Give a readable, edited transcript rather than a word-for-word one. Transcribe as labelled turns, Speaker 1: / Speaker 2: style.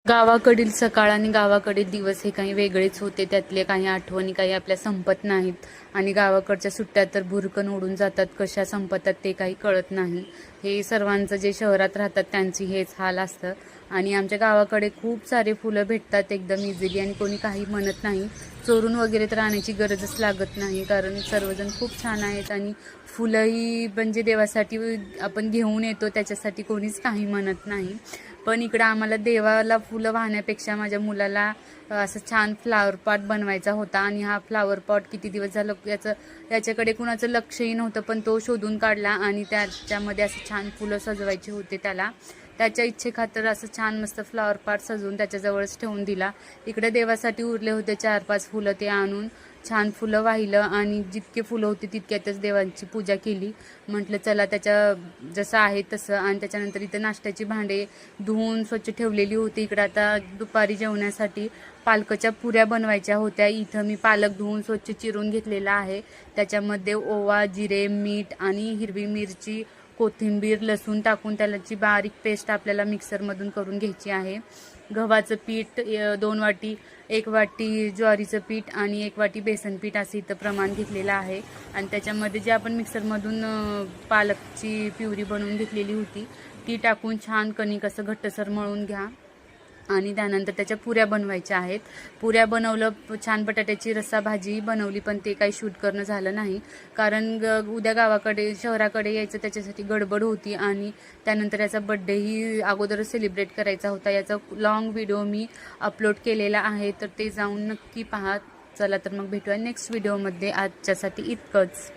Speaker 1: गावाकडील सकाळ आणि गावाकडील दिवस हे काही वेगळेच होते. त्यातले काही आठवणी काही आपल्या संपत नाहीत आणि गावाकडच्या सुट्ट्या तर भुरकन उडून जातात, कशा संपतात ते काही कळत नाही. हे सर्वांचं जे शहरात राहतात त्यांची हेच हाल असतं. आणि आमच्या गावाकडे खूप सारे फुलं भेटतात एकदम इझिली आणि कोणी काही म्हणत नाही. चोरून वगैरे तर आणायची गरजच लागत नाही, कारण सर्वजण खूप छान आहेत आणि फुलंही म्हणजे देवासाठी आपण घेऊन येतो, त्याच्यासाठी कोणीच काही म्हणत नाही. पण इकडं आम्हाला देवाला फुलं वाहण्यापेक्षा माझ्या मुलाला असं छान फ्लावर पॉट बनवायचा होता. आणि हा फ्लावर पॉट किती दिवस झालं याच्याकडे कुणाचं लक्षही नव्हतं, पण तो शोधून काढला आणि त्याच्यामध्ये असं छान फुलं सजवायची होते त्याला. त्याच्या इच्छेखातर असं छान मस्त फ्लावर पॉट सजवून त्याच्याजवळच ठेवून दिला. इकडे देवासाठी उरले होते 4-5 फुलं, ते आणून छान फुलं वाहिलं आणि जितके फुलं होते तितक्यातच देवांची पूजा केली. म्हटलं चला त्याच्या जसं आहे तसं. आणि त्याच्यानंतर इथं नाश्त्याची भांडे धुवून स्वच्छ ठेवलेली होती. इकडं आता दुपारी जेवण्यासाठी पालकाच्या पुऱ्या बनवायच्या होत्या. इथं मी पालक धुवून स्वच्छ चिरून घेतलेला आहे. त्याच्यामध्ये ओवा, जिरे, मीठ आणि हिरवी मिरची, कोथिंबीर, लसूण टाकून त्याची बारीक पेस्ट आपल्याला मिक्सरमधून करून घ्यायची आहे. गव्हाचं पीठ 2 वाटी, 1 वाटी ज्वारीचं पीठ आणि 1 वाटी बेसन पीठ असं इथं प्रमाण घेतलेलं आहे. आणि त्याच्यामध्ये जे आपण मिक्सरमधून पालकची प्युरी बनवून घेतलेली होती ती टाकून छान कणिक असं घट्टसर मळून घ्या. आणि त्यानंतर त्याच्या पुऱ्या बनवायच्या आहेत. पुऱ्या बनवलं, छान बटाट्याची रस्सा भाजी बनवली, पण ते काही शूट करणं झालं नाही, कारण उद्या गावाकडे शहराकडे यायचं त्याच्यासाठी गडबड होती. आणि त्यानंतर याचा बड्डेही अगोदरच सेलिब्रेट करायचा होता. याचा लॉंग व्हिडिओ मी अपलोड केलेला आहे, तर ते जाऊन नक्की पहा. चला तर मग भेटूया नेक्स्ट व्हिडिओमध्ये. आजच्यासाठी इतकंच.